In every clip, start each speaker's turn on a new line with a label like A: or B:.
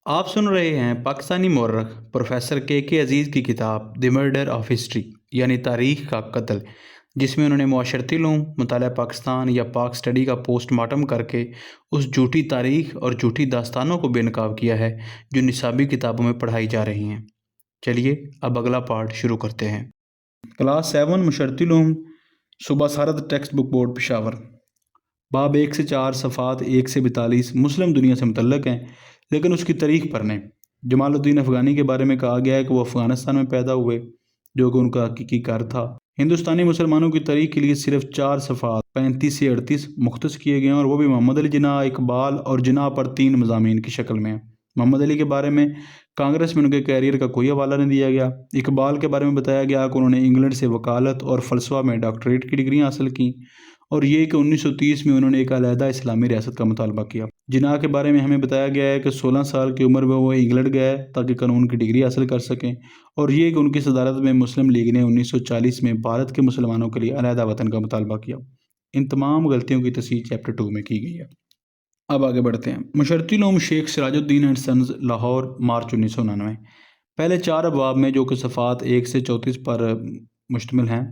A: آپ سن رہے ہیں پاکستانی مورخ پروفیسر کے عزیز کی کتاب دی مرڈر آف ہسٹری یعنی تاریخ کا قتل، جس میں انہوں نے معاشرتی علوم، مطالعہ پاکستان یا پاک سٹڈی کا پوسٹ مارٹم کر کے اس جھوٹی تاریخ اور جھوٹی داستانوں کو بے نقاب کیا ہے جو نصابی کتابوں میں پڑھائی جا رہی ہیں۔ چلیے اب اگلا پارٹ شروع کرتے ہیں۔ کلاس 7 معاشرتی علوم، صوبہ سرحد ٹیکسٹ بک بورڈ پشاور۔ باب 1 سے 4 صفحات 1 سے 42 مسلم دنیا سے متعلق ہیں، لیکن اس کی تاریخ پر نہیں۔ جمال الدین افغانی کے بارے میں کہا گیا ہے کہ وہ افغانستان میں پیدا ہوئے، جو کہ ان کا حقیقی گھر تھا۔ ہندوستانی مسلمانوں کی تاریخ کے لیے صرف 4 صفحات 35 سے 38 مختص کیے گئے ہیں، اور وہ بھی محمد علی جناح، اقبال اور جناح پر 3 مضامین کی شکل میں ہیں۔ محمد علی کے بارے میں کانگریس میں ان کے کیریئر کا کوئی حوالہ نہیں دیا گیا۔ اقبال کے بارے میں بتایا گیا کہ انہوں نے انگلینڈ سے وکالت اور فلسفہ میں ڈاکٹریٹ کی ڈگریاں حاصل کیں، اور یہ کہ 1930 میں انہوں نے ایک علیحدہ اسلامی ریاست کا مطالبہ کیا۔ جناح کے بارے میں ہمیں بتایا گیا ہے کہ 16 سال کی عمر میں وہ انگلینڈ گئے تاکہ قانون کی ڈگری حاصل کر سکیں، اور یہ کہ ان کی صدارت میں مسلم لیگ نے 1940 میں بھارت کے مسلمانوں کے لیے علیحدہ وطن کا مطالبہ کیا۔ ان تمام غلطیوں کی تصحیح چیپٹر 2 میں کی گئی ہے۔ اب آگے بڑھتے ہیں۔ معاشرتی علوم، شیخ سراج الدین اینڈ سنز، لاہور، مارچ 1999۔ پہلے 4 ابواب میں جو کہ صفحات 1 سے 34 پر مشتمل ہیں،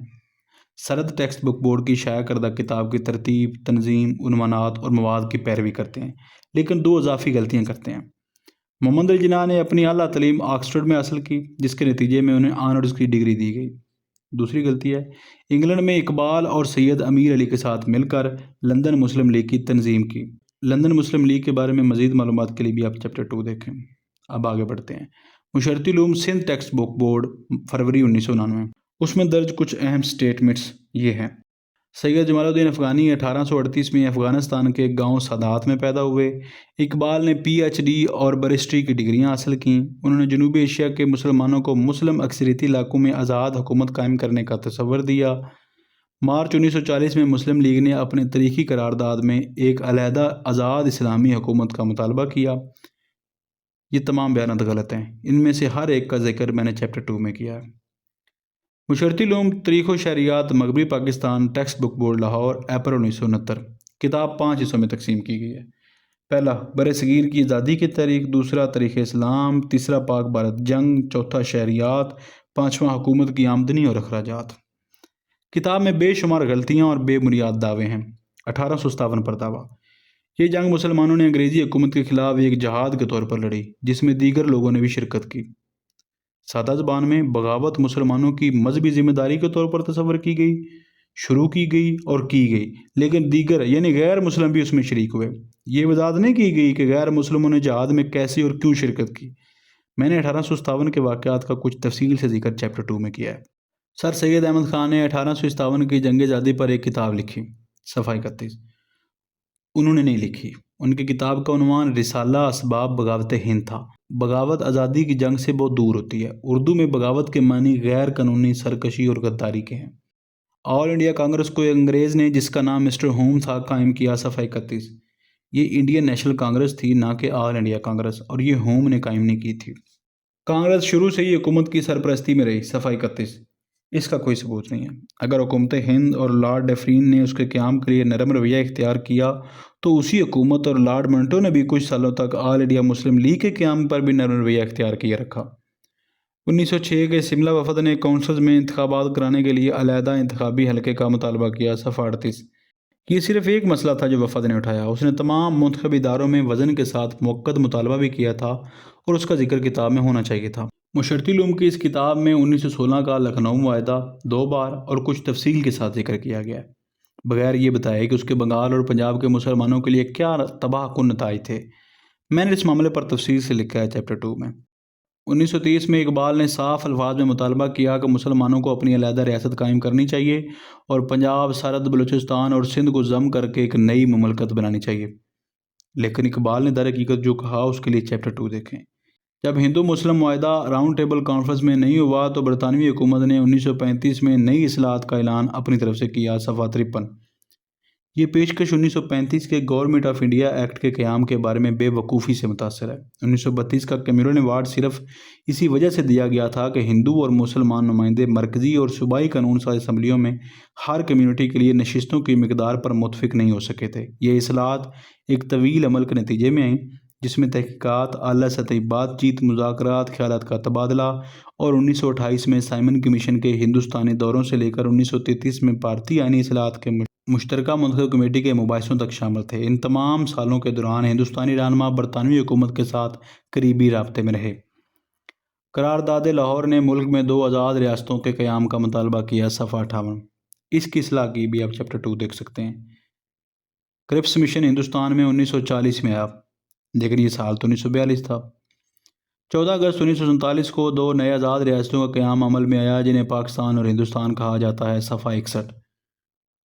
A: سرحد ٹیکسٹ بک بورڈ کی شائع کردہ کتاب کی ترتیب، تنظیم، عنوانات اور مواد کی پیروی کرتے ہیں، لیکن 2 اضافی غلطیاں کرتے ہیں۔ محمد علی جناح نے اپنی اعلیٰ تعلیم آکسفورڈ میں حاصل کی، جس کے نتیجے میں انہیں آنرز کی ڈگری دی گئی۔ دوسری غلطی ہے، انگلینڈ میں اقبال اور سید امیر علی کے ساتھ مل کر لندن مسلم لیگ کی تنظیم کی۔ لندن مسلم لیگ کے بارے میں مزید معلومات کے لیے بھی آپ چیپٹر 2 دیکھیں۔ اب آگے بڑھتے ہیں۔ معاشرتی علوم، سندھ ٹیکسٹ بک بورڈ، فروری 1999۔ اس میں درج کچھ اہم سٹیٹمنٹس یہ ہیں۔ سید جمال الدین افغانی 1838 میں افغانستان کے گاؤں سادات میں پیدا ہوئے۔ اقبال نے پی ایچ ڈی اور بیرسٹری کی ڈگریاں حاصل کیں۔ انہوں نے جنوبی ایشیا کے مسلمانوں کو مسلم اکثریتی علاقوں میں آزاد حکومت قائم کرنے کا تصور دیا۔ مارچ 1940 میں مسلم لیگ نے اپنے تاریخی قرارداد میں ایک علیحدہ آزاد اسلامی حکومت کا مطالبہ کیا۔ یہ تمام بیانات غلط ہیں، ان میں سے ہر ایک کا ذکر میں نے چیپٹر 2 میں کیا ہے۔ معاشرتی علوم، تاریخ و شہریات، مغربی Pakistan, text book board, Lahore, April 1969۔ کتاب 5 حصوں میں تقسیم کی گئی ہے۔ پہلا، بر صغیر کی آزادی کی تاریخ، دوسرا تاریخ اسلام، تیسرا پاک بھارت جنگ، چوتھا شہریات، پانچواں حکومت کی آمدنی اور اخراجات۔ کتاب میں بے شمار غلطیاں اور بے بنیاد دعوے ہیں۔ 1857 پر دعویٰ: یہ جنگ مسلمانوں نے انگریزی حکومت کے خلاف ایک جہاد کے طور پر لڑی، جس میں دیگر لوگوں نے بھی شرکت کی۔ سادہ زبان میں، بغاوت مسلمانوں کی مذہبی ذمہ داری کے طور پر تصور کی گئی، شروع کی گئی اور کی گئی، لیکن دیگر یعنی غیر مسلم بھی اس میں شریک ہوئے۔ یہ وضاحت نہیں کی گئی کہ غیر مسلموں نے جہاد میں کیسے اور کیوں شرکت کی۔ میں نے 1857 کے واقعات کا کچھ تفصیل سے ذکر چیپٹر 2 میں کیا ہے۔ سر سید احمد خان نے 1857 کی جنگ آزادی پر ایک کتاب لکھی، صفحہ 31۔ انہوں نے نہیں لکھی۔ ان کی کتاب کا عنوان رسالہ اسباب بغاوت ہند تھا۔ بغاوت آزادی کی جنگ سے بہت دور ہوتی ہے۔ اردو میں بغاوت کے معنی غیر قانونی سرکشی اور غداری کے ہیں۔ آل انڈیا کانگریس کو ایک انگریز نے، جس کا نام مسٹر ہوم تھا، قائم کیا، صفحہ 31۔ یہ انڈین نیشنل کانگریس تھی، نہ کہ آل انڈیا کانگریس، اور یہ ہوم نے قائم نہیں کی تھی۔ کانگریس شروع سے ہی حکومت کی سرپرستی میں رہی، صفحہ 31۔ اس کا کوئی ثبوت نہیں ہے۔ اگر حکومت ہند اور لارڈ ڈیفرین نے اس کے قیام کے لیے نرم رویہ اختیار کیا، تو اسی حکومت اور لارڈ منٹو نے بھی کچھ سالوں تک آل انڈیا مسلم لیگ کے قیام پر بھی نرم رویہ اختیار کیے رکھا۔ 1906 کے شملہ وفد نے کونسلز میں انتخابات کرانے کے لیے علیحدہ انتخابی حلقے کا مطالبہ کیا، صفحہ 38۔ یہ صرف ایک مسئلہ تھا جو وفد نے اٹھایا۔ اس نے تمام منتخب اداروں میں وزن کے ساتھ موقت مطالبہ بھی کیا تھا، اور اس کا ذکر کتاب میں ہونا چاہیے تھا۔ معاشرتی علوم کی اس کتاب میں 1916 کا لکھنؤ معاہدہ 2 بار اور کچھ تفصیل کے ساتھ ذکر کیا گیا ہے، بغیر یہ بتائے کہ اس کے بنگال اور پنجاب کے مسلمانوں کے لیے کیا تباہ کن نتائج تھے۔ میں نے اس معاملے پر تفصیل سے لکھا ہے چیپٹر 2 میں۔ 1930 میں اقبال نے صاف الفاظ میں مطالبہ کیا کہ مسلمانوں کو اپنی علیحدہ ریاست قائم کرنی چاہیے، اور پنجاب، سرحد، بلوچستان اور سندھ کو ضم کر کے ایک نئی مملکت بنانی چاہیے۔ لیکن اقبال نے در حقیقت جو کہا، اس کے لیے چیپٹر 2 دیکھیں۔ جب ہندو مسلم معاہدہ راؤنڈ ٹیبل کانفرنس میں نہیں ہوا، تو برطانوی حکومت نے 1935 میں نئی اصلاحات کا اعلان اپنی طرف سے کیا، صفحہ 53۔ یہ پیشکش 1935 کے گورنمنٹ آف انڈیا ایکٹ کے قیام کے بارے میں بے وقوفی سے متاثر ہے۔ 1932 کا کمیونل ایوارڈ صرف اسی وجہ سے دیا گیا تھا کہ ہندو اور مسلمان نمائندے مرکزی اور صوبائی قانون ساز اسمبلیوں میں ہر کمیونٹی کے لیے نشستوں کی مقدار پر متفق نہیں ہو سکے تھے۔ یہ اصلاحات ایک طویل عمل کے نتیجے میں آئیں، جس میں تحقیقات، اعلیٰ سطحی بات چیت، مذاکرات، خیالات کا تبادلہ اور 1928 میں سائمن کمیشن کے ہندوستانی دوروں سے لے کر 1933 میں بھارتی آئینی اصلاحات کے مشترکہ منتخب کمیٹی کے مباحثوں تک شامل تھے۔ ان تمام سالوں کے دوران ہندوستانی رہنما برطانوی حکومت کے ساتھ قریبی رابطے میں رہے۔ قرارداد لاہور نے ملک میں 2 آزاد ریاستوں کے قیام کا مطالبہ کیا، صفحہ 58۔ اس کی اصلاح کی بھی آپ چیپٹر 2 دیکھ سکتے ہیں۔ کرپس مشن ہندوستان میں 1940 میں آیا، لیکن یہ سال تو 1942 تھا۔ 14 اگست 1947 کو 2 نئے آزاد ریاستوں کا قیام عمل میں آیا، جنہیں پاکستان اور ہندوستان کہا جاتا ہے، صفحہ 61۔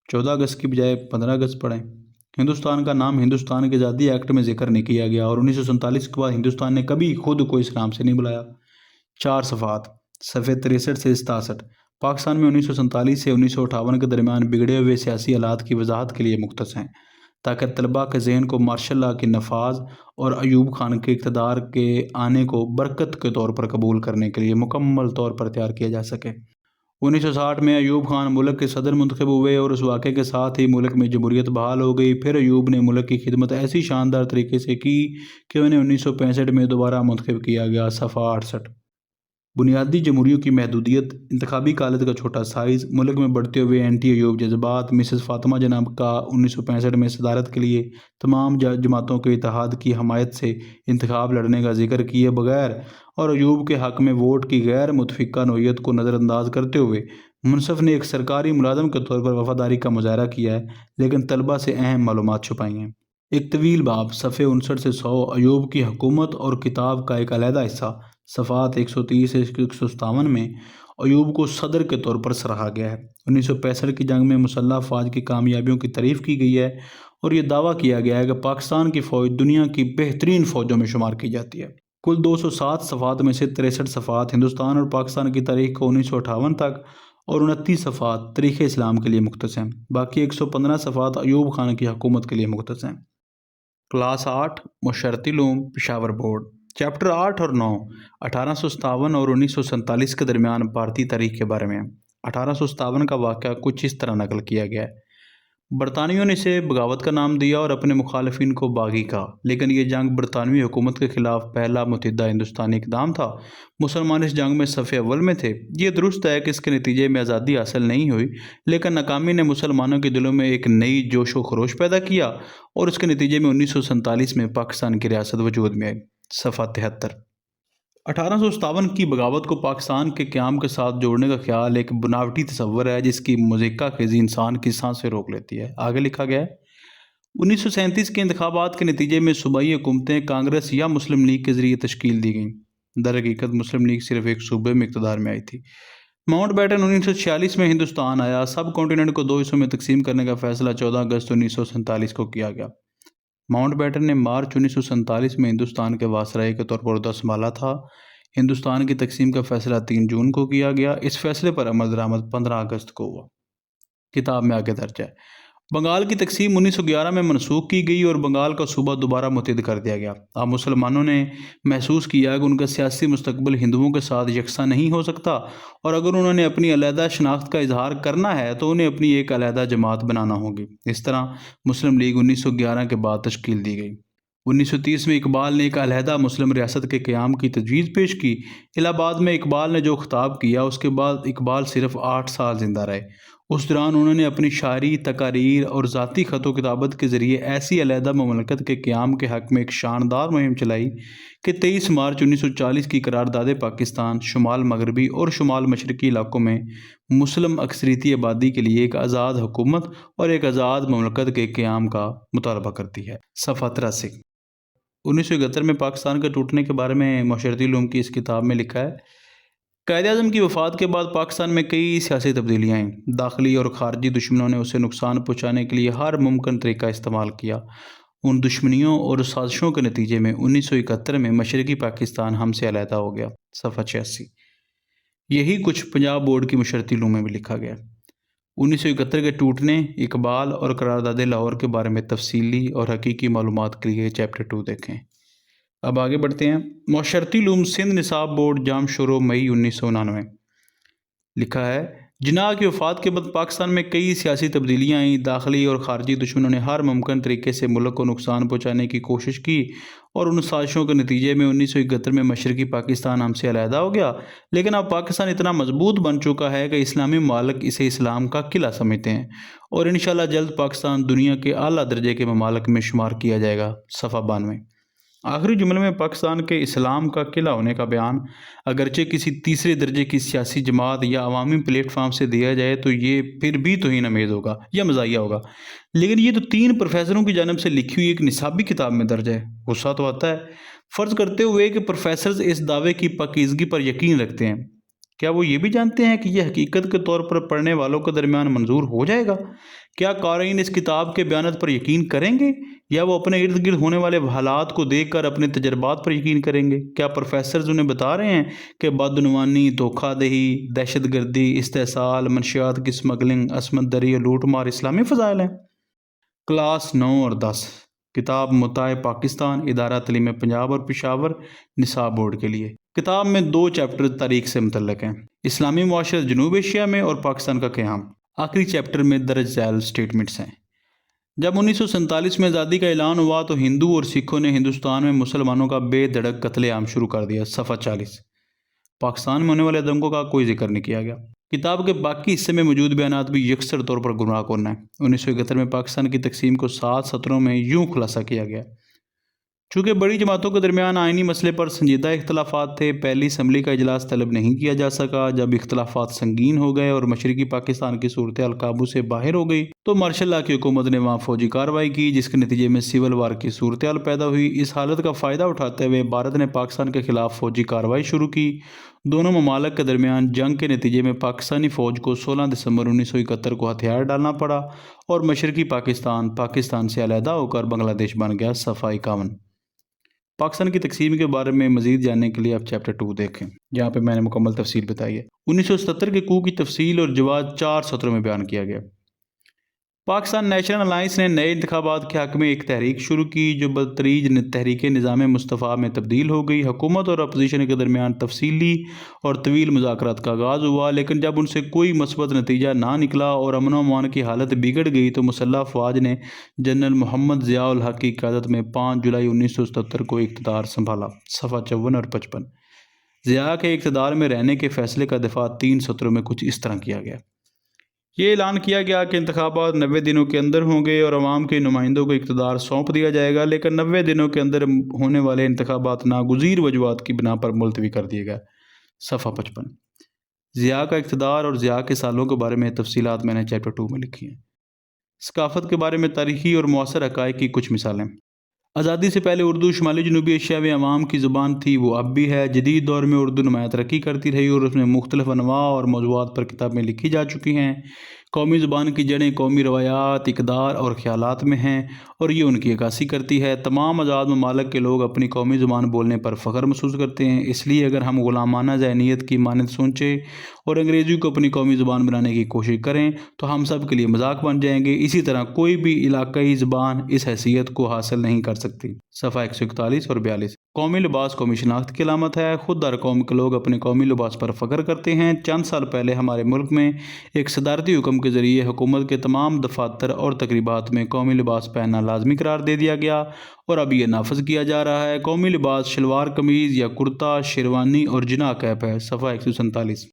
A: 14 اگست کی بجائے 15 اگست پڑھیں۔ ہندوستان کا نام ہندوستان کے آزادی ایکٹ میں ذکر نہیں کیا گیا، اور 1947 کے بعد ہندوستان نے کبھی خود کو اس نام سے نہیں بلایا۔ 4 صفحات، صفحے 63 سے 67۔ پاکستان میں 1947 سے 1958 کے درمیان بگڑے ہوئے سیاسی حالات کی وضاحت کے لیے مختص ہیں، تاکہ طلباء کے ذہن کو مارشل لا کے نفاذ اور ایوب خان کے اقتدار کے آنے کو برکت کے طور پر قبول کرنے کے لیے مکمل طور پر تیار کیا جا سکے۔ 1960 میں ایوب خان ملک کے صدر منتخب ہوئے، اور اس واقعے کے ساتھ ہی ملک میں جمہوریت بحال ہو گئی۔ پھر ایوب نے ملک کی خدمت ایسی شاندار طریقے سے کی کہ انہیں 1965 میں دوبارہ منتخب کیا گیا، صفحہ 68۔ بنیادی جمہوریوں کی محدودیت، انتخابی کالج کا چھوٹا سائز، ملک میں بڑھتے ہوئے اینٹی ایوب جذبات، مسز فاطمہ جناب کا 1965 میں صدارت کے لیے تمام جماعتوں کے اتحاد کی حمایت سے انتخاب لڑنے کا ذکر کیے بغیر، اور ایوب کے حق میں ووٹ کی غیر متفقہ نوعیت کو نظر انداز کرتے ہوئے، منصف نے ایک سرکاری ملازم کے طور پر وفاداری کا مظاہرہ کیا ہے، لیکن طلباء سے اہم معلومات چھپائی ہیں۔ ایک طویل باب، صفحے 59 سے 100، ایوب کی حکومت اور کتاب کا ایک علیحدہ حصہ، صفحات 130 سے 157 میں ایوب کو صدر کے طور پر سراہا گیا ہے۔ 1965 کی جنگ میں مسلح افواج کی کامیابیوں کی تعریف کی گئی ہے، اور یہ دعویٰ کیا گیا ہے کہ پاکستان کی فوج دنیا کی بہترین فوجوں میں شمار کی جاتی ہے۔ کل 207 صفحات میں سے 63 صفحات ہندوستان اور پاکستان کی تاریخ کو 1958 تک، اور 29 صفحات تاریخ اسلام کے لیے مختص ہیں۔ باقی 115 صفحات ایوب خان کی حکومت کے لیے مختص ہیں۔ کلاس 8 معاشرتی علوم، پشاور بورڈ، چیپٹر 8 اور 9 1857 اور 1947 کے درمیان بھارتی تاریخ کے بارے میں۔ 1857 کا واقعہ کچھ اس طرح نقل کیا گیا ہے۔ برطانویوں نے اسے بغاوت کا نام دیا اور اپنے مخالفین کو باغی کہا، لیکن یہ جنگ برطانوی حکومت کے خلاف پہلا متحدہ ہندوستانی اقدام تھا۔ مسلمان اس جنگ میں صف اول میں تھے۔ یہ درست ہے کہ اس کے نتیجے میں آزادی حاصل نہیں ہوئی، لیکن ناکامی نے مسلمانوں کے دلوں میں ایک نئی جوش و خروش پیدا کیا، اور اس کے نتیجے میں 1947 میں پاکستان کی ریاست وجود میں آئی، صفحہ 73۔ 1857 کی بغاوت کو پاکستان کے قیام کے ساتھ جوڑنے کا خیال ایک بناوٹی تصور ہے، جس کی مضحکہ خیزی انسان کی سانسیں روک لیتی ہے۔ آگے لکھا گیا ہے، 1937 کے انتخابات کے نتیجے میں صوبائی حکومتیں کانگریس یا مسلم لیگ کے ذریعے تشکیل دی گئیں۔ در حقیقت مسلم لیگ صرف ایک صوبے میں اقتدار میں آئی تھی۔ ماؤنٹ بیٹن 1946 میں ہندوستان آیا۔ سب کانٹیننٹ کو 2 حصوں میں تقسیم کرنے کا فیصلہ 14 اگست 1947 کو کیا گیا۔ ماؤنٹ بیٹن نے مارچ 1947 میں ہندوستان کے وائسرائے کے طور پر عہدہ سنبھالا تھا۔ ہندوستان کی تقسیم کا فیصلہ 3 جون کو کیا گیا۔ اس فیصلے پر عمل درآمد 15 اگست کو ہوا۔ کتاب میں آگے درج ہے، بنگال کی تقسیم 1911 میں منسوخ کی گئی اور بنگال کا صوبہ دوبارہ متحد کر دیا گیا۔ اب مسلمانوں نے محسوس کیا کہ ان کا سیاسی مستقبل ہندوؤں کے ساتھ یکساں نہیں ہو سکتا، اور اگر انہوں نے اپنی علیحدہ شناخت کا اظہار کرنا ہے تو انہیں اپنی ایک علیحدہ جماعت بنانا ہوگی۔ اس طرح مسلم لیگ 1911 کے بعد تشکیل دی گئی۔ 1930 میں اقبال نے ایک علیحدہ مسلم ریاست کے قیام کی تجویز پیش کی۔ الہ آباد میں اقبال نے جو خطاب کیا، اس کے بعد اقبال صرف 8 سال زندہ رہے۔ اس دوران انہوں نے اپنی شاعری، تقاریر اور ذاتی خط و کتابت کے ذریعے ایسی علیحدہ مملکت کے قیام کے حق میں ایک شاندار مہم چلائی کہ 23 مارچ 1940 کی قرارداد پاکستان شمال مغربی اور شمال مشرقی علاقوں میں مسلم اکثریتی آبادی کے لیے ایک آزاد حکومت اور ایک آزاد مملکت کے قیام کا مطالبہ کرتی ہے، صفحہ 83۔ 1971 میں پاکستان کے ٹوٹنے کے بارے میں معاشرتی علوم کی اس کتاب میں لکھا ہے، قائد اعظم کی وفات کے بعد پاکستان میں کئی سیاسی تبدیلیاں آئیں۔ داخلی اور خارجی دشمنوں نے اسے نقصان پہنچانے کے لیے ہر ممکن طریقہ استعمال کیا۔ ان دشمنیوں اور سازشوں کے نتیجے میں 1971 میں مشرقی پاکستان ہم سے علیحدہ ہو گیا، صفحہ 86۔ یہی کچھ پنجاب بورڈ کی معاشرتی علوم میں بھی لکھا گیا۔ 1971 کے ٹوٹنے، اقبال اور قرارداد لاہور کے بارے میں تفصیلی اور حقیقی معلومات کے لیے چیپٹر 2 دیکھیں۔ اب آگے بڑھتے ہیں۔ معاشرتی علوم سندھ نصاب بورڈ جام شروع مئی 1999 لکھا ہے، جناح کی وفات کے بعد پاکستان میں کئی سیاسی تبدیلیاں آئیں، داخلی اور خارجی دشمنوں نے ہر ممکن طریقے سے ملک کو نقصان پہنچانے کی کوشش کی اور ان سازشوں کے نتیجے میں 1971 میں مشرقی پاکستان ہم سے علیحدہ ہو گیا۔ لیکن اب پاکستان اتنا مضبوط بن چکا ہے کہ اسلامی ممالک اسے اسلام کا قلعہ سمجھتے ہیں اور انشاءاللہ جلد پاکستان دنیا کے اعلیٰ درجے کے ممالک میں شمار کیا جائے گا۔ صفحہ 92۔ آخری جملے میں پاکستان کے اسلام کا قلعہ ہونے کا بیان اگرچہ کسی تیسرے درجے کی سیاسی جماعت یا عوامی پلیٹ فارم سے دیا جائے تو یہ پھر بھی توہین آمیز ہوگا یا مزاحیہ ہوگا، لیکن یہ تو 3 پروفیسروں کی جانب سے لکھی ہوئی ایک نصابی کتاب میں درج ہے۔ غصہ تو آتا ہے، فرض کرتے ہوئے کہ پروفیسرز اس دعوے کی پاکیزگی پر یقین رکھتے ہیں، کیا وہ یہ بھی جانتے ہیں کہ یہ حقیقت کے طور پر پڑھنے والوں کے درمیان منظور ہو جائے گا؟ کیا قارئین اس کتاب کے بیانات پر یقین کریں گے یا وہ اپنے ارد گرد ہونے والے حالات کو دیکھ کر اپنے تجربات پر یقین کریں گے؟ کیا پروفیسرز انہیں بتا رہے ہیں کہ بدعنوانی، دھوکہ دہی، دہشت گردی، استحصال، منشیات کی سمگلنگ، عصمت دری اور لوٹ مار اسلامی فضائل ہیں؟ کلاس 9 اور 10 کتاب متاع پاکستان، ادارہ تعلیم پنجاب اور پشاور، نصاب بورڈ کے لیے۔ کتاب میں 2 چیپٹر تاریخ سے متعلق ہیں، اسلامی معاشرت جنوب ایشیا میں اور پاکستان کا قیام۔ آخری چیپٹر میں درج ذیل سٹیٹمنٹس ہیں۔ جب 1947 میں آزادی کا اعلان ہوا تو ہندو اور سکھوں نے ہندوستان میں مسلمانوں کا بے دھڑک قتل عام شروع کر دیا۔ صفحہ 40۔ پاکستان میں ہونے والے دنگوں کا کوئی ذکر نہیں کیا گیا۔ کتاب کے باقی حصے میں موجود بیانات بھی یکسر طور پر گمراہ کن ہیں۔ 1971 میں پاکستان کی تقسیم کو 7 سطروں میں یوں خلاصہ کیا گیا: چونکہ بڑی جماعتوں کے درمیان آئینی مسئلے پر سنجیدہ اختلافات تھے، پہلی اسمبلی کا اجلاس طلب نہیں کیا جا سکا۔ جب اختلافات سنگین ہو گئے اور مشرقی پاکستان کی صورتحال قابو سے باہر ہو گئی تو مارشل لا کی حکومت نے وہاں فوجی کارروائی کی، جس کے نتیجے میں سول وار کی صورتحال پیدا ہوئی۔ اس حالت کا فائدہ اٹھاتے ہوئے بھارت نے پاکستان کے خلاف فوجی کارروائی شروع کی۔ دونوں ممالک کے درمیان جنگ کے نتیجے میں پاکستانی فوج کو 16 دسمبر 1971 کو ہتھیار ڈالنا پڑا اور مشرقی پاکستان سے علیحدہ ہو کر بنگلہ دیش بن گیا۔ صفحہ 51۔ پاکستان کی تقسیم کے بارے میں مزید جاننے کے لیے آپ چیپٹر 2 دیکھیں، جہاں پہ میں نے مکمل تفصیل بتائی ہے۔ 1977 کے کو کی تفصیل اور جواز 4 سطروں میں بیان کیا گیا۔ پاکستان نیشنل الائنس نے نئے انتخابات کے حق میں ایک تحریک شروع کی جو بتدریج تحریک نظام مصطفیٰ میں تبدیل ہو گئی۔ حکومت اور اپوزیشن کے درمیان تفصیلی اور طویل مذاکرات کا آغاز ہوا، لیکن جب ان سے کوئی مثبت نتیجہ نہ نکلا اور امن و امان کی حالت بگڑ گئی تو مسلح افواج نے جنرل محمد ضیاء الحق کی قیادت میں 5 جولائی 1977 کو اقتدار سنبھالا۔ صفحہ 54 اور 55۔ ضیاء کے اقتدار میں رہنے کے فیصلے کا دفاع 3 سطروں میں کچھ اس طرح کیا گیا۔ یہ اعلان کیا گیا کہ انتخابات 90 دنوں کے اندر ہوں گے اور عوام کے نمائندوں کو اقتدار سونپ دیا جائے گا، لیکن 90 دنوں کے اندر ہونے والے انتخابات ناگزیر وجوہات کی بنا پر ملتوی کر دیے گئے۔ صفحہ 55۔ ضیاء کا اقتدار اور ضیاء کے سالوں کے بارے میں تفصیلات میں نے چیپٹر 2 میں لکھی ہیں۔ ثقافت کے بارے میں تاریخی اور معاصر حقائق کی کچھ مثالیں۔ آزادی سے پہلے اردو شمالی جنوبی ایشیا میں عوام کی زبان تھی، وہ اب بھی ہے۔ جدید دور میں اردو نمایاں ترقی کرتی رہی اور اس میں مختلف انواع اور موضوعات پر کتابیں لکھی جا چکی ہیں۔ قومی زبان کی جڑیں قومی روایات، اقدار اور خیالات میں ہیں اور یہ ان کی عکاسی کرتی ہے۔ تمام آزاد ممالک کے لوگ اپنی قومی زبان بولنے پر فخر محسوس کرتے ہیں، اس لیے اگر ہم غلامانہ ذہنیت کی مانند سوچیں اور انگریزی کو اپنی قومی زبان بنانے کی کوشش کریں تو ہم سب کے لیے مذاق بن جائیں گے۔ اسی طرح کوئی بھی علاقائی زبان اس حیثیت کو حاصل نہیں کر سکتی۔ صفحہ 141 اور 42۔ قومی لباس قومی شناخت کی علامت ہے۔ خود ہر قوم کے لوگ اپنے قومی لباس پر فخر کرتے ہیں۔ چند سال پہلے ہمارے ملک میں ایک صدارتی حکم کے ذریعے حکومت کے تمام دفاتر اور تقریبات میں قومی لباس پہننا لازمی قرار دے دیا گیا اور اب یہ نافذ کیا جا رہا ہے۔ قومی لباس شلوار قمیض یا کرتا، شیروانی اور جناح کیپ ہے۔ صفحہ 147۔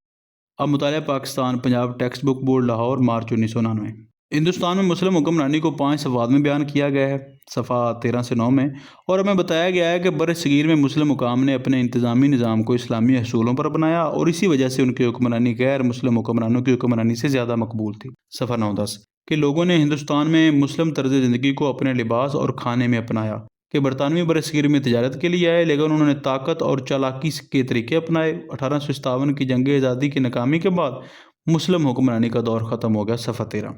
A: اب مطالعہ Pakistan Punjab text book board Lahore, March 1999۔ Hindustan میں مسلم حکمرانی کو 5 صفحات میں بیان کیا گیا ہے، صفحہ 13 سے 9 میں، اور ہمیں بتایا گیا ہے کہ بر صغیر میں مسلم حکام نے اپنے انتظامی نظام کو اسلامی اصولوں پر بنایا اور اسی وجہ سے ان کی حکمرانی غیر مسلم حکمرانوں کی حکمرانی سے زیادہ مقبول تھی۔ صفحہ 9-10 کہ لوگوں نے ہندوستان میں مسلم طرز زندگی کو اپنے لباس اور کھانے میں اپنایا، کہ برطانوی برصغیر میں تجارت کے لیے آئے لیکن انہوں نے طاقت اور چالاکی کے طریقے اپنائے۔ 1857 کی جنگ آزادی کی ناکامی کے بعد مسلم حکمرانی کا دور ختم ہو گیا۔ صفحہ 13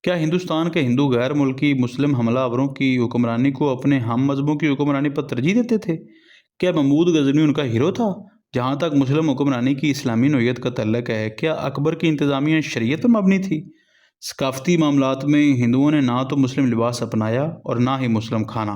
A: کیا ہندوستان کے ہندو غیر ملکی مسلم حملہ آوروں کی حکمرانی کو اپنے ہم مذہبوں کی حکمرانی پر ترجیح دیتے تھے؟ کیا محمود غزنوی ان کا ہیرو تھا؟ جہاں تک مسلم حکمرانی کی اسلامی نوعیت کا تعلق ہے، کیا اکبر کی انتظامیہ شریعت پر مبنی تھی؟ ثقافتی معاملات میں ہندوؤں نے نہ تو مسلم لباس اپنایا اور نہ ہی مسلم کھانا۔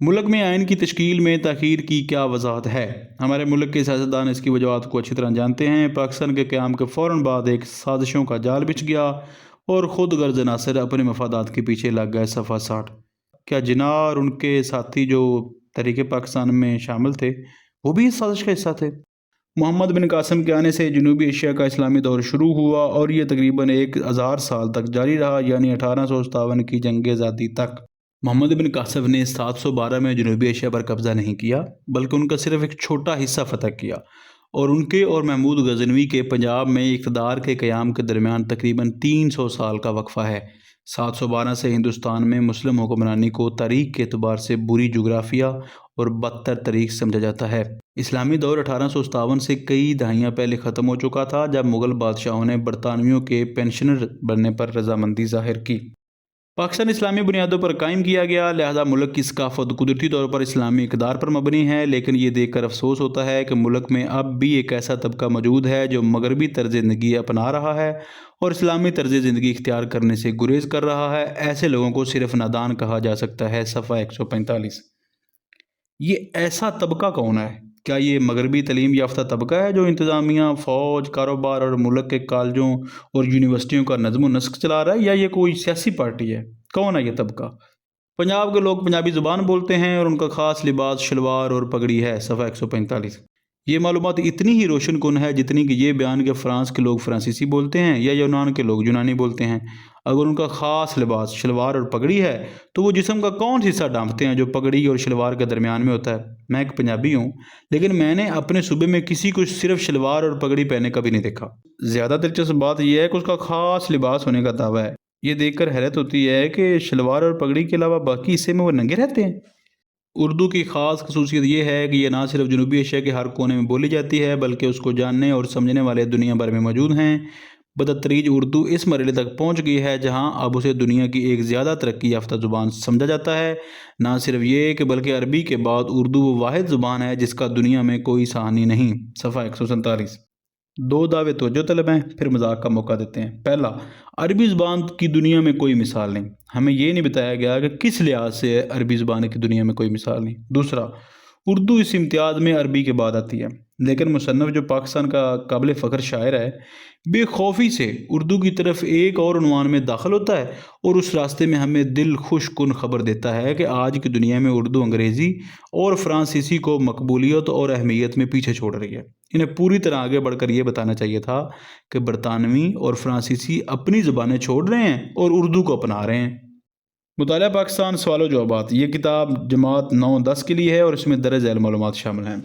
A: ملک میں آئین کی تشکیل میں تاخیر کی کیا وضاحت ہے؟ ہمارے ملک کے سیاستدان اس کی وجوہات کو اچھی طرح جانتے ہیں۔ پاکستان کے قیام کے فوراً بعد ایک سازشوں کا جال بچھ گیا اور خود غرض عناصر اپنے مفادات کے پیچھے لگ گئے۔ صفحہ 60۔ کیا جناح اور ان کے ساتھی جو تحریک پاکستان میں شامل تھے وہ بھی اس سازش کا حصہ تھے؟ محمد بن قاسم کے آنے سے جنوبی ایشیا کا اسلامی دور شروع ہوا اور یہ تقریباً 1000 سال تک جاری رہا، یعنی 1857 کی جنگ آزادی تک۔ محمد بن قاسم نے 712 میں جنوبی ایشیا پر قبضہ نہیں کیا بلکہ ان کا صرف ایک چھوٹا حصہ فتح کیا، اور ان کے اور محمود غزنوی کے پنجاب میں اقتدار کے قیام کے درمیان تقریباً 300 سال کا وقفہ ہے۔ 712 سے ہندوستان میں مسلم حکمرانی کو تاریخ کے اعتبار سے بری جغرافیہ اور بدتر تاریخ سمجھا جاتا ہے۔ اسلامی دور 1857 سے کئی دہائیاں پہلے ختم ہو چکا تھا، جب مغل بادشاہوں نے برطانویوں کے پینشنر بننے پر رضامندی ظاہر کی۔ پاکستان اسلامی بنیادوں پر قائم کیا گیا، لہذا ملک کی ثقافت قدرتی طور پر اسلامی اقدار پر مبنی ہے، لیکن یہ دیکھ کر افسوس ہوتا ہے کہ ملک میں اب بھی ایک ایسا طبقہ موجود ہے جو مغربی طرز زندگی اپنا رہا ہے اور اسلامی طرز زندگی اختیار کرنے سے گریز کر رہا ہے۔ ایسے لوگوں کو صرف نادان کہا جا سکتا ہے۔ صفحہ 145۔ یہ ایسا طبقہ کون ہے؟ کیا یہ مغربی تعلیم یافتہ طبقہ ہے جو انتظامیہ، فوج، کاروبار اور ملک کے کالجوں اور یونیورسٹیوں کا نظم و نسق چلا رہا ہے، یا یہ کوئی سیاسی پارٹی ہے؟ کون ہے یہ طبقہ؟ پنجاب کے لوگ پنجابی زبان بولتے ہیں اور ان کا خاص لباس شلوار اور پگڑی ہے۔ صفحہ 145۔ یہ معلومات اتنی ہی روشن کن ہے جتنی کہ یہ بیان کہ فرانس کے لوگ فرانسیسی بولتے ہیں یا یونان کے لوگ یونانی بولتے ہیں۔ اگر ان کا خاص لباس شلوار اور پگڑی ہے تو وہ جسم کا کون سا حصہ ڈھانپتے ہیں جو پگڑی اور شلوار کے درمیان میں ہوتا ہے؟ میں ایک پنجابی ہوں، لیکن میں نے اپنے صوبے میں کسی کو صرف شلوار اور پگڑی پہنے کبھی نہیں دیکھا۔ زیادہ دلچسپ بات یہ ہے کہ اس کا خاص لباس ہونے کا دعویٰ ہے۔ یہ دیکھ کر حیرت ہوتی ہے کہ شلوار اور پگڑی کے علاوہ باقی حصے میں وہ ننگے رہتے ہیں۔ اردو کی خاص خصوصیت یہ ہے کہ یہ نہ صرف جنوبی ایشیا کے ہر کونے میں بولی جاتی ہے بلکہ اس کو جاننے اور سمجھنے والے دنیا بھر میں موجود ہیں۔ بتدریج اردو اس مرحلے تک پہنچ گئی ہے جہاں اب اسے دنیا کی ایک زیادہ ترقی یافتہ زبان سمجھا جاتا ہے۔ نہ صرف یہ کہ بلکہ عربی کے بعد اردو وہ واحد زبان ہے جس کا دنیا میں کوئی ثانی نہیں۔ صفحہ 147۔ دو دعوے توجہ طلب ہیں، پھر مذاق کا موقع دیتے ہیں۔ پہلا، عربی زبان کی دنیا میں کوئی مثال نہیں۔ ہمیں یہ نہیں بتایا گیا کہ کس لحاظ سے عربی زبان کی دنیا میں کوئی مثال نہیں۔ دوسرا، اردو اس امتیاز میں عربی کے بعد آتی ہے، لیکن مصنف جو پاکستان کا قابل فخر شاعر ہے، بے خوفی سے اردو کی طرف ایک اور عنوان میں داخل ہوتا ہے اور اس راستے میں ہمیں دل خوش کن خبر دیتا ہے کہ آج کی دنیا میں اردو انگریزی اور فرانسیسی کو مقبولیت اور اہمیت میں پیچھے چھوڑ رہی ہے۔ انہیں پوری طرح آگے بڑھ کر یہ بتانا چاہیے تھا کہ برطانوی اور فرانسیسی اپنی زبانیں چھوڑ رہے ہیں اور اردو کو اپنا رہے ہیں۔ مطالعہ پاکستان سوال و جوابات، یہ کتاب جماعت 9-10 کے لیے ہے اور اس میں درج ذیل معلومات شامل ہیں۔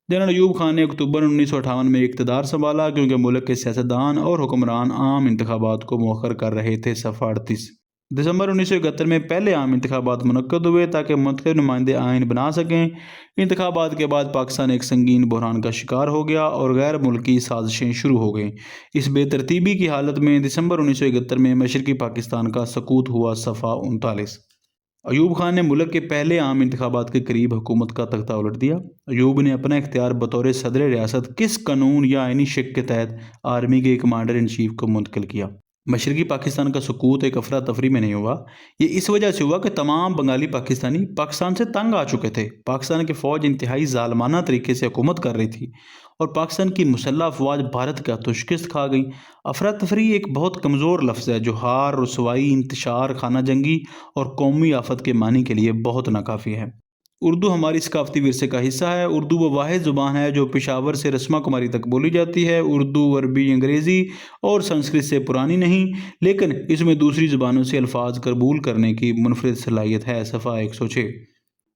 A: جنرل ایوب خان نے اکتوبر 1958 میں اقتدار سنبھالا کیونکہ ملک کے سیاستدان اور حکمران عام انتخابات کو مؤخر کر رہے تھے۔ صفحہ 38۔ دسمبر 1971 میں پہلے عام انتخابات منعقد ہوئے تاکہ منتخب نمائندے آئین بنا سکیں۔ انتخابات کے بعد پاکستان ایک سنگین بحران کا شکار ہو گیا اور غیر ملکی سازشیں شروع ہو گئیں۔ اس بے ترتیبی کی حالت میں دسمبر 1971 میں مشرقی پاکستان کا سقوط ہوا۔ صفحہ 39۔ ایوب خان نے ملک کے پہلے عام انتخابات کے قریب حکومت کا تختہ الٹ دیا۔ ایوب نے اپنا اختیار بطور صدر ریاست کس قانون یا آئینی شق کے تحت آرمی کے کمانڈر ان چیف کو منتقل کیا؟ مشرقی پاکستان کا سقوط ایک افراتفری میں نہیں ہوا، یہ اس وجہ سے ہوا کہ تمام بنگالی پاکستانی پاکستان سے تنگ آ چکے تھے۔ پاکستان کی فوج انتہائی ظالمانہ طریقے سے حکومت کر رہی تھی اور پاکستان کی مسلح افواج بھارت کا تو شکست کھا گئی۔ افراتفری ایک بہت کمزور لفظ ہے جو ہار، رسوائی، انتشار، خانہ جنگی اور قومی آفت کے معنی کے لیے بہت ناکافی ہے۔ اردو ہماری ثقافتی ورثے کا حصہ ہے۔ اردو وہ واحد زبان ہے جو پشاور سے رسما کماری تک بولی جاتی ہے۔ اردو عربی، انگریزی اور سنسکرت سے پرانی نہیں، لیکن اس میں دوسری زبانوں سے الفاظ قبول کرنے کی منفرد صلاحیت ہے۔ صفحہ 106۔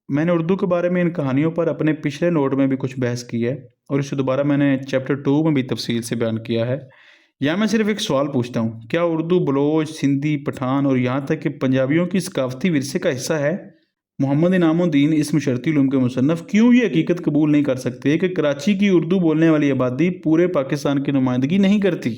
A: میں نے اردو کے بارے میں ان کہانیوں پر اپنے پچھلے نوٹ میں بھی کچھ بحث کی ہے اور اسے دوبارہ میں نے چیپٹر 2 میں بھی تفصیل سے بیان کیا ہے۔ یہاں میں صرف ایک سوال پوچھتا ہوں، کیا اردو بلوچ، سندھی، پٹھان اور یہاں تک کہ پنجابیوں کی ثقافتی ورثے کا حصہ ہے؟ محمد انعام الدین اس معاشرتی علوم کے مصنف کیوں یہ حقیقت قبول نہیں کر سکتے کہ کراچی کی اردو بولنے والی آبادی پورے پاکستان کی نمائندگی نہیں کرتی؟